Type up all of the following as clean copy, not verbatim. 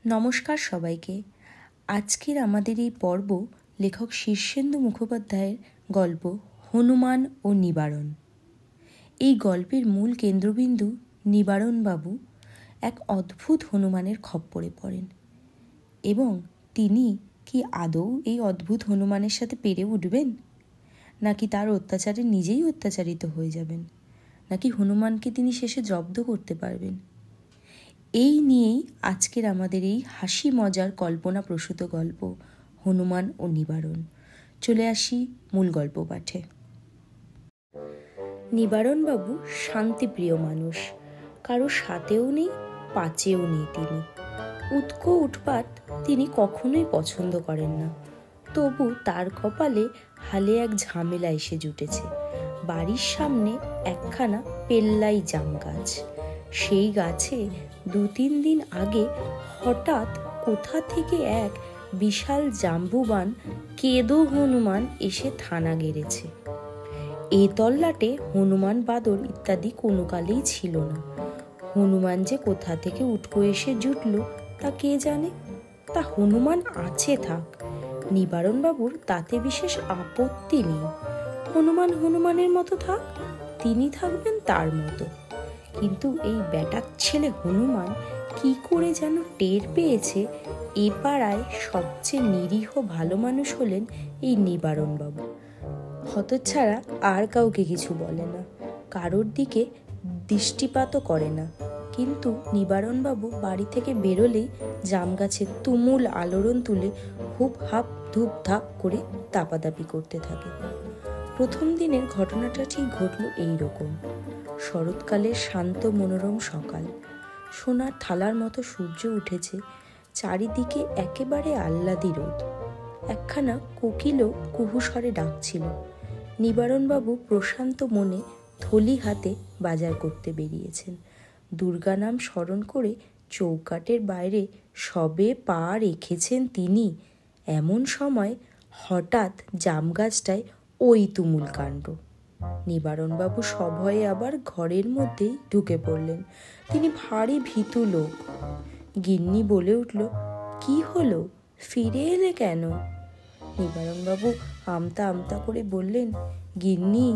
নমস্কার সবাইকে। আজকের আমাদের এই পর্ব লেখক শীর্ষেন্দু মুখোপাধ্যায়ের গল্প হনুমান ও নিবারণ। এই গল্পের মূল কেন্দ্রবিন্দু নিবারণবাবু এক অদ্ভুত হনুমানের খপ্পরে পড়েন এবং তিনি কি আদৌ এই অদ্ভুত হনুমানের সাথে পেরে উঠবেন, নাকি তার অত্যাচারে নিজেই অত্যাচারিত হয়ে যাবেন, নাকি হনুমানকে তিনি শেষে জব্দ করতে পারবেন। এই নিয়েই আজকের আমাদের এই হাসি মজার কল্পনাপ্রসূত গল্প হনুমান ও নিবারণ। চলে আসি মূল গল্প পাঠে। নিবারণবাবু শান্তিপ্রিয় মানুষ, কারো সাথেও নেই, পাচেও নেই। তিনি উৎপাত তিনি কখনোই পছন্দ করেন না। তবু তার কপালে হালে এক ঝামেলা এসে জুটেছে। বাড়ির সামনে একখানা পেল্লাই জাম গাছ। সেই গাছে 2-3 দিন আগে হঠাৎ কোথা থেকে এক বিশাল জাম্বুবান কেদো হনুমান এসে থানা গেড়েছে। এ তল্লাটে হনুমান বাদর ইত্যাদি কোনো কালেই ছিল না। হনুমান যে কোথা থেকে উটকো এসে জুটল তা কে জানে। তা হনুমান আছে থাক, নিবারণবাবুর তাতে বিশেষ আপত্তি নেই। হনুমান হনুমানের মতো থাক, তিনি থাকবেন তার মতো। কিন্তু এই ব্যাটার ছেলে হনুমান কি করে যেন টের পেয়েছে এ পাড়ায় সবচেয়ে নিরীহ ভালো মানুষ হলেন এই নিবারণবাবু। হতচ্ছাড়া আর কাউকে কিছু বলে না, কারোর দিকে দৃষ্টিপাতও করে না। কিন্তু নিবারণবাবু বাড়ি থেকে বেরোলেই জাম গাছের তুমুল আলোড়ন তুলে হুপ হাপ ধুপ ধাপ করে দাপাদাপি করতে থাকে। প্রথম দিনের ঘটনাটা ঠিক ঘটল এইরকম। শরৎকালের শান্ত মনোরম সকাল, সোনার থালার মতো সূর্য উঠেছে, চারিদিকে একেবারে আহ্লাদি রোদ। একখানা কোকিলও কুহুস্বরে ডাকছিল। নিবারণবাবু প্রশান্ত মনে থলি হাতে বাজার করতে বেরিয়েছেন। দুর্গা নাম স্মরণ করে চৌকাটের বাইরে সবে পা রেখেছেন তিনি, এমন সময় হঠাৎ জাম গাছটায় ওই তুমুল কাণ্ড। নিবারণবাবু সভয়ে আবার ঘরের মধ্যেই ঢুকে পড়লেন। তিনি ভারী ভীতু লোক। গিন্নি বলে উঠল, কি হলো, ফিরে এলে কেন? নিবারণবাবু আমতা আমতা করে বললেন, গিন্নি,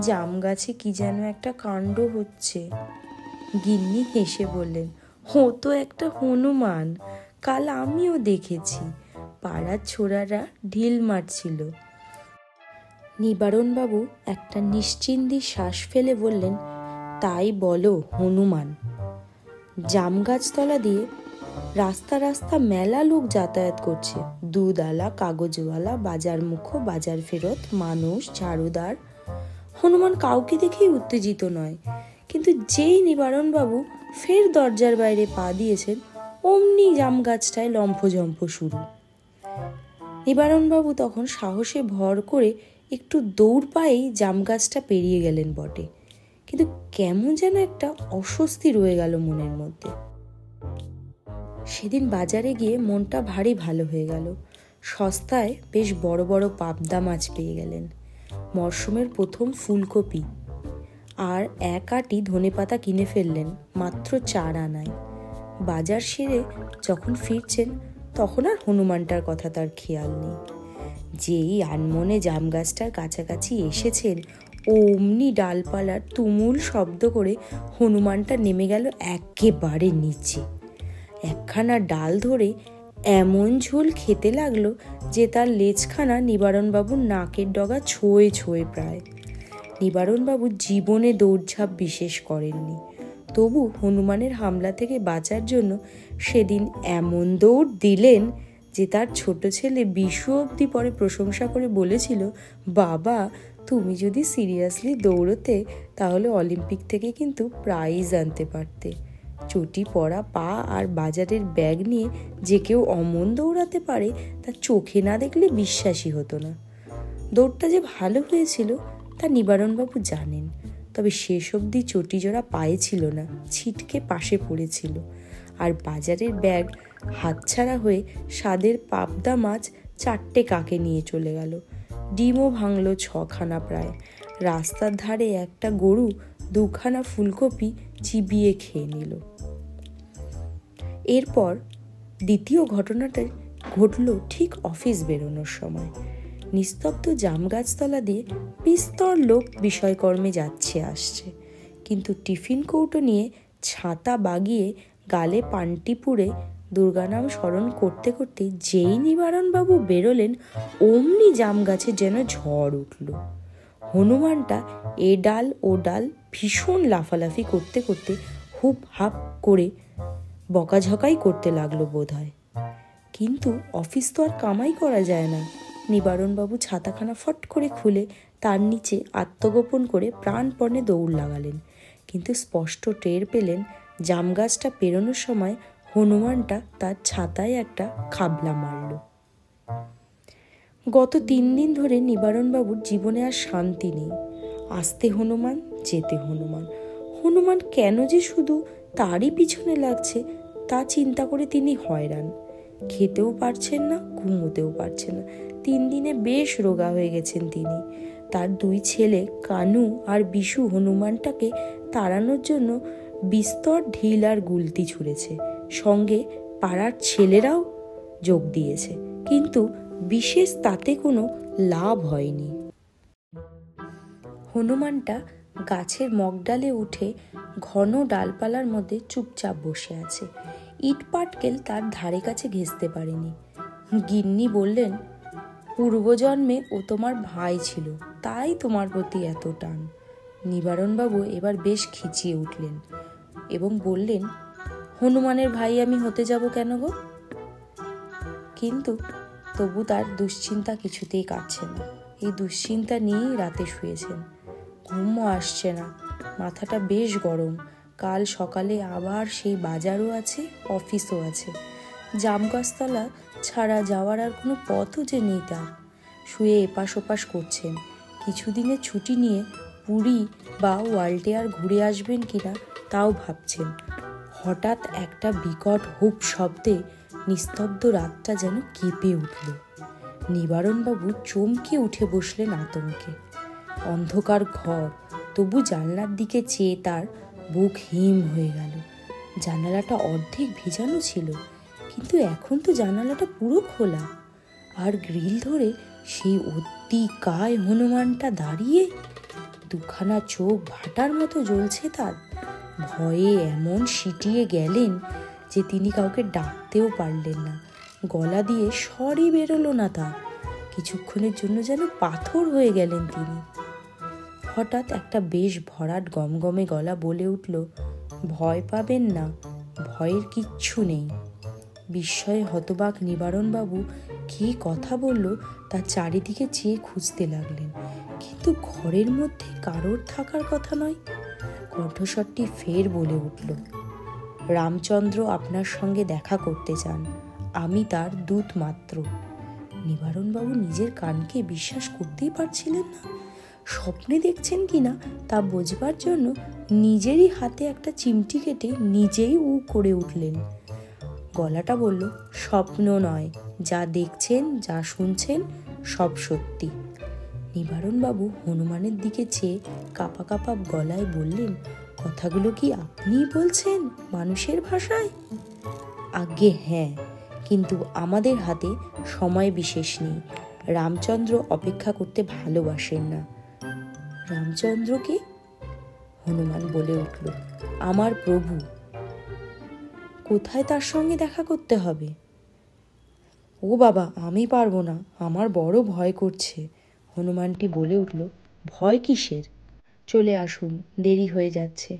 জাম গাছে কি যেন একটা কাণ্ড হচ্ছে। গিন্নি হেসে বললেন, ও তো একটা হনুমান, কাল আমিও দেখেছি, পাড়ার ছোড়ারা ঢিল মারছিল। নিবারণবাবু একটা নিশ্চিন্তি শ্বাস ফেলে বললেন, তাই বলো, হনুমান? জাম গাছতলা দিয়ে রাস্তা রাস্তা মেলা লোক যাতায়াত করছে। দুধওয়ালা, কাগজওয়ালা, বাজার মুখো, বাজার ফেরত, মানুষ, ঝাড়ুদার। হনুমান কাউকে দেখেই উত্তেজিত নয়। কিন্তু যেই নিবারণবাবু ফের দরজার বাইরে পা দিয়েছেন, অমনি জাম গাছটায় লম্ফঝম্প শুরু। নিবারণবাবু তখন সাহসে ভর করে একটু দৌড় পায়েই জাম গাছটা পেরিয়ে গেলেন বটে, কিন্তু কেমন যেন একটা অস্বস্তি রয়ে গেল মনের মধ্যে। সেদিন বাজারে গিয়ে মনটা ভারী ভালো হয়ে গেল। সস্তায় বেশ বড় বড় পাবদা মাছ পেয়ে গেলেন, মরশুমের প্রথম ফুলকপি আর 1 আঁটি ধনেপাতা কিনে ফেললেন মাত্র 4 আনায়। বাজার সেরে যখন ফিরছেন তখন আর হনুমানটার কথা তার খেয়াল নেই। যেই আনমনে জাম গাছটার কাছাকাছি এসেছেন, অমনি ডালপালার তুমুল শব্দ করে হনুমানটা নেমে গেল একেবারে নিচে। একখানা ডাল ধরে এমন ঝোল খেতে লাগলো যে তার লেজখানা নিবারণবাবুর নাকের ডগা ছোঁয়ে ছোঁয়ে প্রায়। নিবারণবাবু জীবনে দৌড়ঝাঁপ বিশেষ করেননি, তবু হনুমানের হামলা থেকে বাঁচার জন্য সেদিন এমন দৌড় দিলেন যে তার ছোট ছেলে বিশু অবধি পরে প্রশংসা করে বলেছিল, বাবা, তুমি যদি সিরিয়াসলি দৌড়তে তাহলে অলিম্পিক থেকে কিন্তু প্রাইজ আনতে পারতে। চটি পরা পা আর বাজারের ব্যাগ নিয়ে যে কেউ অমন দৌড়াতে পারে তা চোখে না দেখলে বিশ্বাসই হতো না। দৌড়টা যে ভালো হয়েছিল তা নিবারণবাবু জানেন, তবে শেষ অবধি চটি জোড়া পায়ে ছিল না, ছিটকে পাশে পড়েছিল। আর বাজারের ব্যাগ হাতছাড়া হয়ে স্বাদের পাবদা মাছ 4টে কাকে নিয়ে চলে গেল। ডিমও ভাঙল 6খানা প্রায়। রাস্তার ধারে একটা গরু 2খানা ফুলকপি চিবিয়ে খেয়ে নিল। এরপর দ্বিতীয় ঘটনাটা ঘটল ঠিক অফিস বেরোনোর সময়। নিস্তব্ধ জাম গাছতলা দিয়ে বিস্তর লোক বিষয়কর্মে যাচ্ছে আসছে, কিন্তু টিফিন কৌটো নিয়ে ছাতা বাগিয়ে গালে পান্টি পুড়ে দুর্গানাম স্মরণ করতে করতে যেই নিবারণবাবু বেরোলেন, অমনি জাম গাছে যেন ঝড় উঠল। হনুমানটা এ ডাল ও ডাল ভীষণ লাফালাফি করতে করতে হুপ হাপ করে বকাঝকাই করতে লাগলো বোধ হয়। কিন্তু অফিস তো আর কামাই করা যায় না। নিবারণবাবু ছাতাখানা ফট করে খুলে তার নিচে আত্মগোপন করে প্রাণপণে দৌড় লাগালেন, কিন্তু স্পষ্ট টের পেলেন জাম গাছটা পেরোনোর সময় হনুমানটা তার ছাতায় একটা খাবলা মারল। গত 3 দিন ধরে নিবারণবাবুর জীবনে আর শান্তি নেই। আসতে হনুমান, যেতে হনুমান। হনুমান কেন যে শুধু তারই পিছনে লাগছে তা চিন্তা করে তিনি হয়রান। খেতেও পারছেন না, ঘুমোতেও পারছেন না। 3 দিনে বেশ রোগা হয়ে গেছেন তিনি। তার 2 ছেলে কানু আর বিশু হনুমানটাকে তাড়ানোর জন্য বিস্তর ঢিল আর গুলতি ছুঁড়েছে। সঙ্গে পাড়ার ছেলেরাও যোগ দিয়েছে, কিন্তু বিশেষ তাতে কোনো লাভ হয়নি। হনুমানটা গাছের মগডালে উঠে ঘন ডালপালার মধ্যে চুপচাপ বসে আছে। ইট পাটকেল তার ধারে কাছে ঘেঁষতে পারেনি। গিন্নি বললেন, পূর্বজন্মে ও তোমার ভাই ছিল, তাই তোমার প্রতি এত টান। নিবারণবাবু এবার বেশ খিচিয়ে উঠলেন এবং বললেন, হনুমানের ভাই আমি হতে যাব কেন গো? কিন্তু তবু তার দুশ্চিন্তা কিছুতেই কাটছে না। এই দুশ্চিন্তা নিয়েই রাতে শুয়েছেন। ঘুমও আসছে না, মাথাটা বেশ গরম। কাল সকালে আবার সেই বাজারও আছে, অফিসও আছে। জামগাছতলা ছাড়া যাওয়ার আর কোনো পথও যে নেই তার। শুয়ে এপাশ ওপাশ করছেন। কিছুদিনের ছুটি নিয়ে পুরী বা ওয়ালটেয়ার ঘুরে আসবেন কিনা তাও ভাবছেন। হঠাৎ একটা বিকট হুপ শব্দে নিস্তব্ধ রাতটা যেন কেঁপে উঠল। নিবারণবাবু চমকে উঠে বসলেন আতঙ্কে। অন্ধকার ঘর, তবু জানলার দিকে চেয়ে তার বুক হিম হয়ে গেল। জানালাটা অর্ধেক ভেজানো ছিল, কিন্তু এখন তো জানালাটা পুরো খোলা। আর গ্রিল ধরে সেই অতিকায় হনুমানটা দাঁড়িয়ে, দুখানা চোখ ভাটার মতো জ্বলছে তার। ভয়ে এমন সিটিয়ে গেলেন যে তিনি কাউকে ডাকতেও পারলেন না। গলা দিয়ে স্বরই বেরোলো না তার। কিছুক্ষণের জন্য যেন পাথর হয়ে গেলেন তিনি। হঠাৎ একটা বেশ ভরাট গমগমে গলা বলে উঠল, ভয় পাবেন না, ভয়ের কিচ্ছু নেই। বিস্ময়ে হতবাক নিবারণবাবু কি কথা বলল তার চারিদিকে চেয়ে খুঁজতে লাগলেন, কিন্তু ঘরের মধ্যে কারোর থাকার কথা নয়। কণ্ঠস্বরটি ফের বলে উঠল, রামচন্দ্র আপনার সঙ্গে দেখা করতে চান, আমি তার দূত মাত্র। নিবারণবাবু নিজের কানকে বিশ্বাস করতেই পারছিলেন না। স্বপ্নে দেখছেন কিনা তা বোঝবার জন্য নিজেরই হাতে একটা চিমটি কেটে নিজেই উ করে উঠলেন। গলাটা বলল, স্বপ্ন নয়, যা দেখছেন যা শুনছেন সব সত্যি। নিবারণবাবু হনুমানের দিকে চেয়ে কাঁপা কাঁপা গলায় বললেন, কথাগুলো কি আপনিই বলছেন মানুষের ভাষায়? আজ্ঞে হ্যাঁ, কিন্তু আমাদের হাতে সময় বিশেষ নেই। রামচন্দ্র অপেক্ষা করতে ভালোবাসেন না। রামচন্দ্রকে? হনুমান বলে উঠল, আমার প্রভু। কোথায় তার সঙ্গে দেখা করতে হবে? ও বাবা, আমি পারবো না, আমার বড় ভয় করছে। হনুমানটি বলে উঠল, ভয় কিসের? চলে আসুন, দেরি হয়ে যাচ্ছে।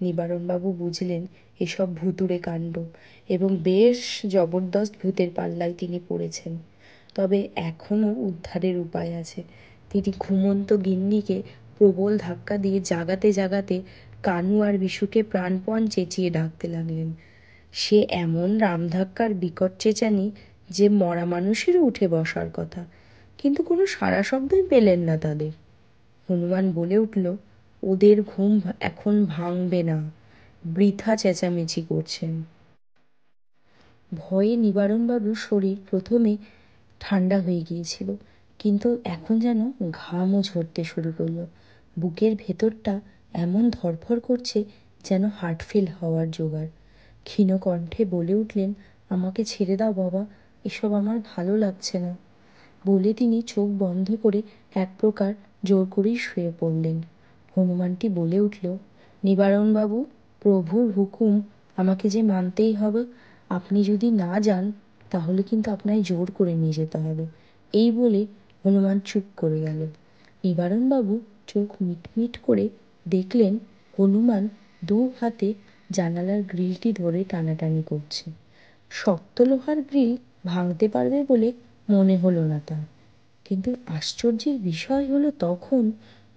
নিবারণবাবু বুঝলেন এসব ভুতুড়ে কাণ্ড এবং বেশ জবরদস্ত ভূতের পাল্লায় তিনি পড়েছেন। তবে এখনও উদ্ধারের উপায় আছে। তিনি ঘুমন্ত গিন্নিকে প্রবল ধাক্কা দিয়ে জাগাতে জাগাতে কানু আর বিশুকে প্রাণপণ চেঁচিয়ে ডাকতে লাগলেন। সে এমন রামধাক্কার বিকট চেঁচানি যে মরা মানুষেরও উঠে বসার কথা, কিন্তু কোনো সাড়া শব্দই পেলেন না তাদের। হনুমান বলে উঠল, ওদের ঘুম এখন ভাঙবে না, বৃথা চেঁচামেচি করছেন। ভয়ে নিবারণবাবুর শরীর প্রথমে ঠান্ডা হয়ে গিয়েছিল, কিন্তু এখন যেন ঘামও ঝরতে শুরু করলো। বুকের ভেতরটা এমন ধড়ফড় করছে যেন হার্ট ফেল হওয়ার জোগাড়। ক্ষীণ কণ্ঠে বলে উঠলেন, আমাকে ছেড়ে দাও বাবা, এসব আমার ভালো লাগছে না বলে তিনি চোখ বন্ধ করে এক প্রকার জোর করেই শুয়ে পড়লেন। হনুমানটি বলে উঠল, নিবারণবাবু, প্রভুর হুকুম আমাকে যে মানতেই হবে। আপনি যদি না যান তাহলে কিন্তু আপনায় জোর করে নিয়ে যেতে হবে। এই বলে হনুমান চুপ করে গেল। নিবারণবাবু চোখ মিটমিট করে দেখলেন হনুমান দু হাতে জানালার গ্রিলটি ধরে টানাটানি করছে। শক্ত লোহার গ্রিল ভাঙতে পারবে বলে মনে হলো না তার। কিন্তু আশ্চর্যের বিষয় হলো তখন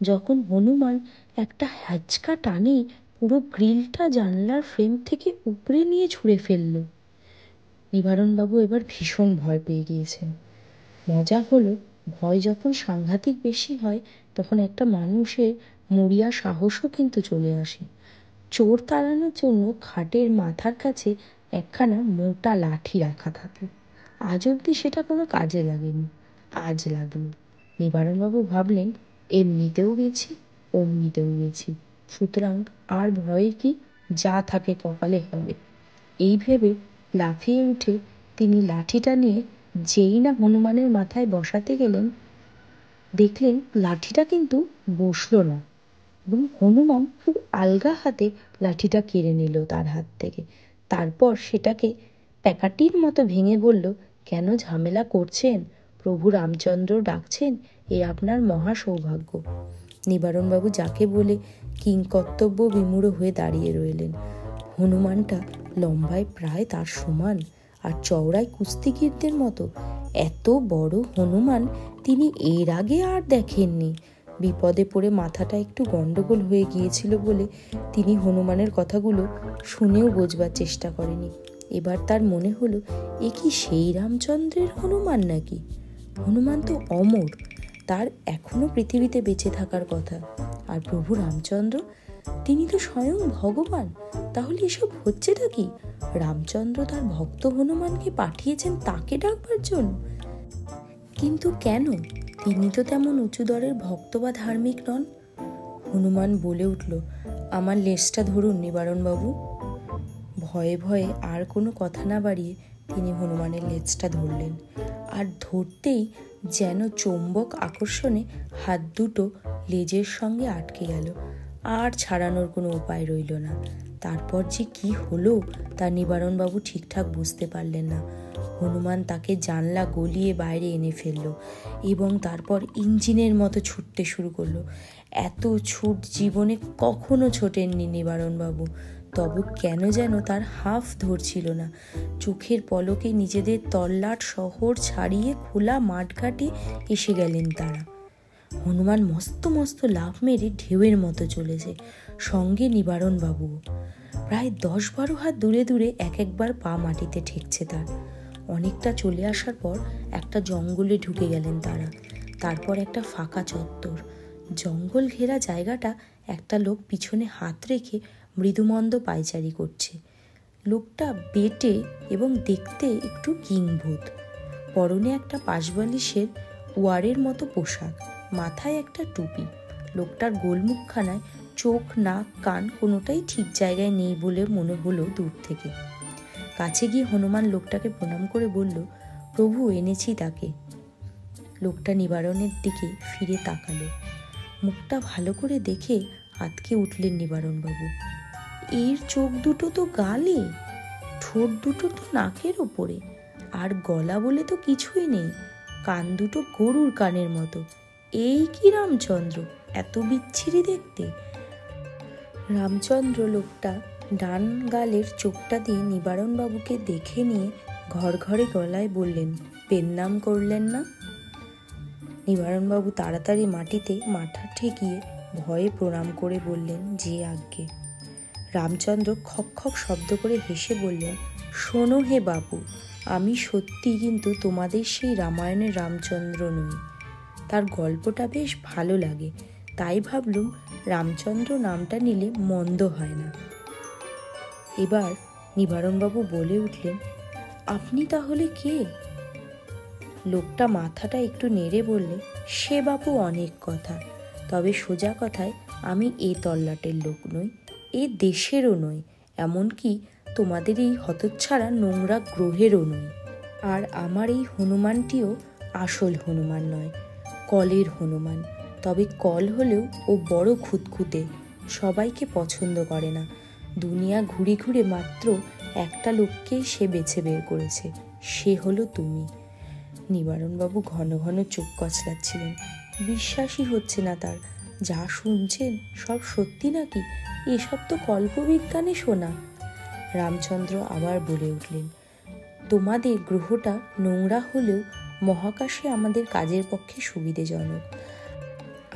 যখন হনুমান একটা হ্যাচকা টানে পুরো গ্রিলটা জানলার ফ্রেম থেকে উপরে নিয়ে ছুঁড়ে ফেলল। নিবারণবাবু এবার ভীষণ ভয় পেয়ে গিয়েছেন। মজা হলো, ভয় যখন সাংঘাতিক বেশি হয় তখন একটা মানুষের মরিয়া সাহসও কিন্তু চলে আসে। চোর তাড়ানোর জন্য খাটের মাথার কাছে একখানা মোটা লাঠি রাখা থাকে। আজ অবধি সেটা কোনো কাজে লাগেনি, আজ লাগলো। নিবারণবাবু ভাবলেন, এমনিতেও গেছি, অমনিতেও গেছি, সুতরাং আর ভয়ে কি, যা থাকে কপালে হবে। এই ভেবে লাফিয়ে উঠে তিনি লাঠিটা নিয়ে যেই না হনুমানের মাথায় বসাতে গেলেন, দেখলেন লাঠিটা কিন্তু বসলো না এবং হনুমান খুব আলগা হাতে লাঠিটা কেড়ে নিল তার হাত থেকে। তারপর সেটাকে প্যাকাটির মতো ভেঙে বলল, কেন ঝামেলা করছেন? প্রভু রামচন্দ্র ডাকছেন, এ আপনার মহা সৌভাগ্য। নিবারণবাবু যাকে বলে কিংকর্তব্য বিমূঢ় হয়ে দাঁড়িয়ে রইলেন। হনুমানটা লম্বায় প্রায় তার সমান আর চওড়ায় কুস্তিগীরদের মতো। এত বড় হনুমান তিনি এর আগে আর দেখেননি। বিপদে পড়ে মাথাটা একটু গন্ডগোল হয়ে গিয়েছিল বলে তিনি হনুমানের কথাগুলো শুনেও বোঝবার চেষ্টা করেনি। এবার তার মনে হলো, এ কি সেই রামচন্দ্রের হনুমান নাকি? হনুমান তো অমর, তার এখনো পৃথিবীতে বেঁচে থাকার কথা। আর প্রভু রামচন্দ্র, তিনি তো স্বয়ং ভগবান। তাহলে এসব হচ্ছেটা কি? রামচন্দ্র তার ভক্ত হনুমানকে পাঠিয়েছেন তাকে ডাকবার জন্য। কিন্তু কেন? তিনি তো তেমন উঁচু দরের ভক্ত বা ধার্মিক নন। হনুমান বলে উঠল, আমার লেজটা ধরুন নিবারণবাবু। ভয়ে ভয়ে আর কোনো কথা না বাড়িয়ে তিনি হনুমানের লেজটা ধরলেন। আর ধরতেই যেন চৌম্বক আকর্ষণে হাত দুটো লেজের সঙ্গে আটকে গেল। আর ছাড়ানোর কোনো উপায় রইল না। তারপর যে কি হলো তা নিবারণবাবু ঠিকঠাক বুঝতে পারলেন না। হনুমান তাকে জানলা গলিয়ে বাইরে এনে ফেলল এবং তারপর ইঞ্জিনের মতো ছুটতে শুরু করলো। এত ছুট জীবনে কখনো ছোটেননি নিবারণবাবু। তবু কেন যেন তার হাফ ধরছিল না। চোখের পলকে নিজেদের তল্লাট শহর ছাড়িয়ে খোলা মাঠঘাটে এসে গেলেন তারা। হনুমান মস্ত মস্ত লাফ মেরে ঢেউয়ের মতো চলেছে, সঙ্গে নিবারণবাবুও। প্রায় 10-12 হাত দূরে দূরে এক একবার পা মাটিতে ঠেকছে তার। অনেকটা চলে আসার পর একটা জঙ্গলে ঢুকে গেলেন তারা। তারপর একটা ফাঁকা চত্বর, জঙ্গল ঘেরা জায়গাটা। একটা লোক পিছনে হাত রেখে মৃদুমন্দ পায়চারি করছে। লোকটা বেটে এবং দেখতে একটু কিংভূত। পরনে একটা পাশবালিশের ওয়ারের মতো পোশাক, মাথায় একটা টুপি। লোকটার গোলমুখখানায় চোখ, নাক, কান কোনোটাই ঠিক জায়গায় নেই বলে মনে হলো দূর থেকে। কাছে গিয়ে হনুমান লোকটাকে প্রণাম করে বলল, প্রভু, এনেছি তাকে। লোকটা নিবারণের দিকে ফিরে তাকালো। মুখটা ভালো করে দেখে আঁতকে উঠলেন নিবারণবাবু। এর চোখ দুটো তো গালে, ঠোঁট দুটো তো নাকের ওপরে, আর গলা বলে তো কিছুই নেই। কান দুটো গরুর কানের মতো। এই কি রামচন্দ্র, এত বিচ্ছিরি দেখতে? রামচন্দ্র লোকটা ডান গালের চোখটা দিয়ে নিবারণবাবুকে দেখে নিয়ে ঘড়ঘড়ে গলায় বললেন, পেন্নাম করলেন না? নিবারণবাবু তাড়াতাড়ি মাটিতে মাথা ঠেকিয়ে ভয়ে প্রণাম করে বললেন, যে আজ্ঞে। রামচন্দ্র খক খক শব্দ করে হেসে বললেন, শোনো হে বাবু, আমি সত্যি কিন্তু তোমাদের সেই রামায়ণের রামচন্দ্র নই। তার গল্পটা বেশ ভালো লাগে, তাই ভাবলুম রামচন্দ্র নামটা নিলে মন্দ হয় না। এবার নিবারণবাবু বলে উঠলেন, আপনি তাহলে কে? লোকটা মাথাটা একটু নেড়ে বললে, সে বাবু অনেক কথা, তবে সোজা কথায় আমি এ তল্লাটের লোক নই, এ দেশেরও নই, এমনকি তোমাদের এই হতচ্ছাড়া নোংরা গ্রহেরও নই। আর আমার এই হনুমানটিও আসল হনুমান নয়, কলের হনুমান। তবে কল হলেও ও বড় খুঁতখুঁতে, সবাইকে পছন্দ করে না। দুনিয়া ঘুরে ঘুরে মাত্র একটা লোককেই সে বেছে বের করেছে, সে হলো তুমি। নিবারণবাবু ঘন ঘন চোখ কচলাচ্ছিলেন। বিশ্বাসই হচ্ছে না তার, যা শুনছেন সব সত্যি নাকি? এসব তো কল্পবিজ্ঞানে শোনা। রামচন্দ্র আবার বলে উঠলেন, তোমাদের গ্রহটা নোংরা হলেও মহাকাশে আমাদের কাজের পক্ষে সুবিধেজনক।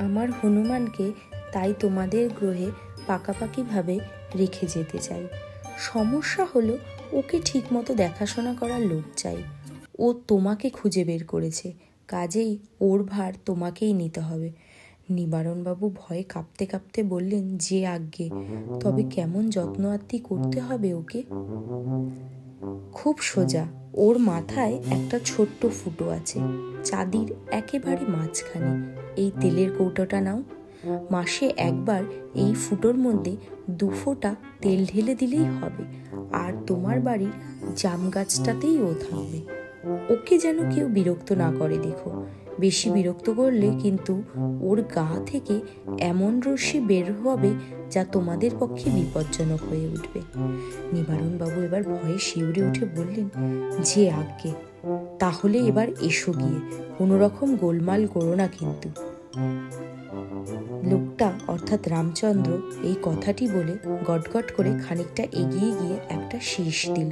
আমার হনুমানকে তাই তোমাদের গ্রহে পাকাপাকিভাবে রেখে যেতে চাই। সমস্যা হলো ওকে ঠিকমতো দেখাশোনা করার লোক চাই। ও তোমাকে খুঁজে বের করেছে, কাজেই ওর ভার তোমাকেই নিতে হবে। নিবারণবাবু ভয়ে কাঁপতে কাঁপতে বললেন, যে আজ্ঞে, তবে কেমন যত্ন আত্তি করতে হবে ওকে? খুব সোজা, ওর মাথায় একটা ছোট্ট ফুটো আছে, চাঁদির একেবারে মাঝখানে। এই তেলের কৌটোটা নাও, মাসে একবার এই ফুটোর মধ্যে 2 ফোঁটা তেল ঢেলে দিলেই হবে। আর তোমার বাড়ির জাম গাছটাতেই ও থাকবে। ওকে যেন কেউ বিরক্ত না করে দেখো। বেশি বিরক্ত করলে কিন্তু ওর গা থেকে এমন রশ্মি বের হবে যা তোমাদের পক্ষে বিপজ্জনক হয়ে উঠবে। নিবারণবাবু এবার ভয়ে শিউরে উঠে বললেন, যে আজ্ঞে, তাহলে এবার এসো গিয়ে, কোনো রকম গোলমাল করো না কিন্তু। লোকটা অর্থাৎ রামচন্দ্র এই কথাটি বলে গটগট করে খানিকটা এগিয়ে গিয়ে একটা শীষ দিল।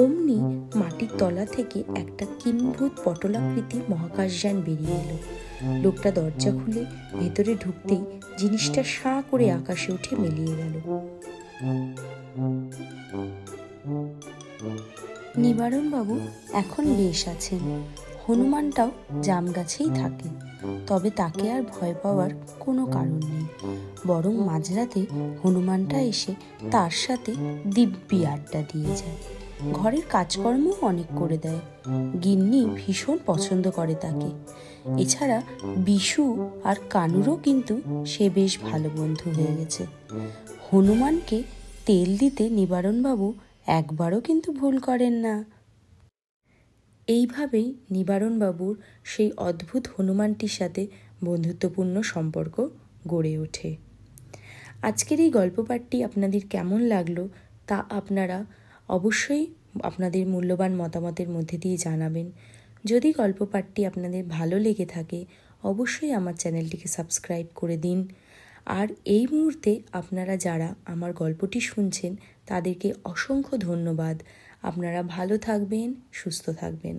অমনি মাটির তলা থেকে একটা কিম্ভূত পটলাকৃতি মহাকাশযান বেরিয়ে এলো। লোকটা দরজা খুলে ভেতরে ঢুকতেই জিনিসটা সাঁ করে আকাশে উঠে মিলিয়ে গেল। নিবারণবাবু এখন বেশ আছেন। হনুমানটাও জাম গাছেই থাকে, তবে তাকে আর ভয় পাওয়ার কোনো কারণ নেই। বরং মাঝরাতে হনুমানটা এসে তার সাথে দিব্যি আড্ডা দিয়ে যায়। ঘরের কাজকর্ম অনেক করে দেয়। গিন্নি ভীষণ পছন্দ করে তাকে। এছাড়া বিশু আর কানুরও কিন্তু সে বেশ ভালো বন্ধু হয়ে গেছে। হনুমানকে তেল দিতে নিবারণবাবু একবারও কিন্তু ভুল করেন না। এইভাবেই নিবারণবাবুর সেই অদ্ভুত হনুমানটির সাথে বন্ধুত্বপূর্ণ সম্পর্ক গড়ে ওঠে। আজকের এই গল্প পাঠটি আপনাদের কেমন লাগলো তা আপনারা অবশ্যই আপনাদের মূল্যবান মতামতের মধ্যে দিয়ে জানাবেন। যদি গল্প পাঠটি আপনাদের ভালো লেগে থাকে অবশ্যই আমার চ্যানেলটিকে সাবস্ক্রাইব করে দিন। আর এই মুহূর্তে আপনারা যারা আমার গল্পটি শুনছেন তাদেরকে অসংখ্য ধন্যবাদ। আপনারা ভালো থাকবেন, সুস্থ থাকবেন।